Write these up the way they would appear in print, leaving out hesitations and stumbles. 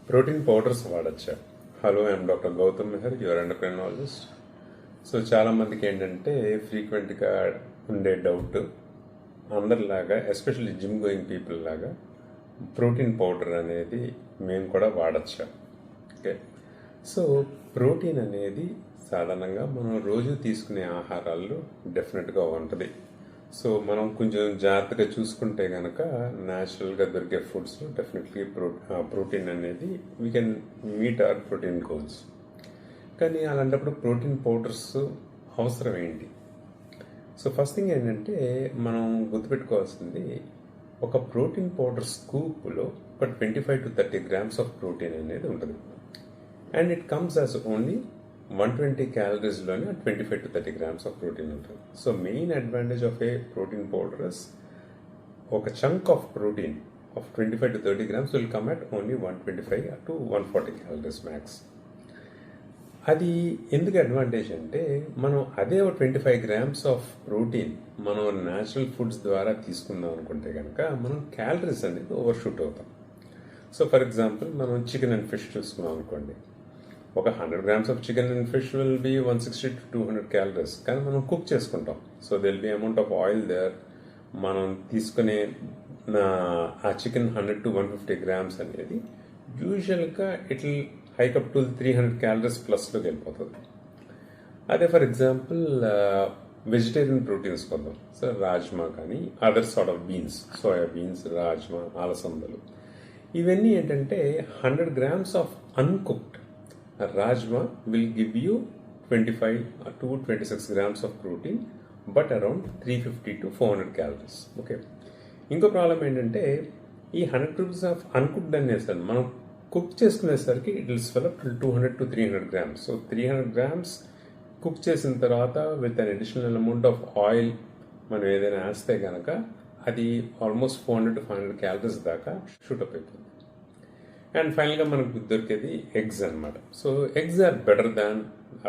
Protein powders వాడచ్చా? Hello, I'm doctor Gautam Mehar, your endocrinologist. So చాలా మందికి ఏంటంటే ఫ్రీక్వెంట్గా ఉండే డౌట్, అందరిలాగా ఎస్పెషల్లీ జిమ్ గోయింగ్ పీపుల్ లాగా ప్రోటీన్ పౌడర్ అనేది మేము కూడా వాడచ్చా? ఓకే, సో ప్రోటీన్ అనేది సాధారణంగా మనం రోజు తీసుకునే ఆహారాల్లో డెఫినెట్గా ఉంటుంది. సో మనం కొంచెం జాగ్రత్తగా చూసుకుంటే కనుక న్యాచురల్గా దొరికే ఫుడ్స్లో డెఫినెట్లీ ప్రోటీన్ అనేది we can meet our protein goals. కానీ అలాంటప్పుడు ప్రోటీన్ పౌడర్స్ అవసరం ఏంటి? సో ఫస్ట్ థింగ్ ఏంటంటే మనం గుర్తుపెట్టుకోవాల్సింది, ఒక ప్రోటీన్ పౌడర్ స్కూప్లో ఒక 25 to 30 grams ఆఫ్ ప్రోటీన్ అనేది ఉంటుంది. And it comes as only 120 క్యాలరీస్లోనే 25 to 30 grams ఆఫ్ ప్రోటీన్ ఉంటుంది. So main advantage of a protein powder is ఒక chunk of protein of 25 to 30 grams will come at only 125 to 140 calories max. అది ఎందుకు advantage అంటే, మనం అదే 25 grams of ప్రోటీన్ మనం న్యాచురల్ ఫుడ్స్ ద్వారా తీసుకుందాం అనుకుంటే కనుక మనం క్యాలరీస్ అనేది ఓవర్ షూట్ అవుతాం. సో ఫర్ ఎగ్జాంపుల్ మనం చికెన్ అండ్ ఫిష్ చూసుకున్నాం అనుకోండి, ఒక 100 grams of chicken and fish will be 160 to 200 calories. కానీ మనం కుక్ చేసుకుంటాం, so there'll be amount of oil there. మనం తీసుకునే ఆ చికెన్ 100 to 150 grams అనేది యూజువల్గా it will hike up to 300 calories ప్లస్లోకి వెళ్ళిపోతుంది. అదే ఫర్ ఎగ్జాంపుల్ వెజిటేరియన్ ప్రోటీన్స్ కొద్దాం. సో రాజ్మా కానీ other sort of beans, soya beans, rajma, అలసందలు, ఇవన్నీ ఏంటంటే 100 grams ఆఫ్ uncooked rajma will give you 25 to 26 grams of protein, but around 350 to 400 calories. Okay, ఇంకో ప్రాబ్లం ఏంటంటే ఈ 100 grams ఆఫ్ అన్కుక్డ్ అనేసరికి మనం కుక్ చేసుకునేసరికి it will swell up 200 to 300 grams. So 300 grams cook చేసిన తర్వాత with an additional amount of oil మనం ఏదైనా వేస్తే కనుక అది ఆల్మోస్ట్ 400 to 500 క్యాలరీస్ దాకా షూటప్ అయిపోతుంది. అండ్ ఫైనల్గా మనకు దొరికేది ఎగ్స్ అనమాట. So eggs are better than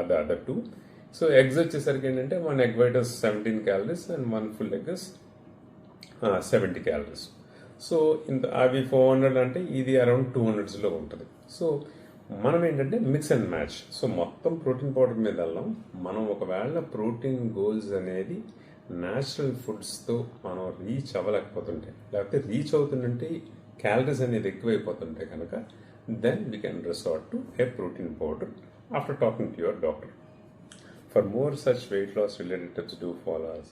other two. So eggs వచ్చేసరికి ఏంటంటే 1 egg white is 17 calories and 1 full egg is 70 calories. So అవి 400 అంటే ఇది అరౌండ్ 200లో ఉంటుంది. సో మనం ఏంటంటే మిక్స్ అండ్ మ్యాచ్. సో మొత్తం ప్రోటీన్ పౌడర్ మీద మనం ఒకవేళ ప్రోటీన్ గోల్స్ అనేది న్యాచురల్ ఫుడ్స్తో మనం రీచ్ అవ్వలేకపోతుంటే, లేకపోతే రీచ్ అవుతుందంటే క్యాలరీస్ అనేది ఎక్కువైపోతుంటే కనుక then we can resort to a protein powder after talking to your doctor. For more such weight loss related tips, do follow us.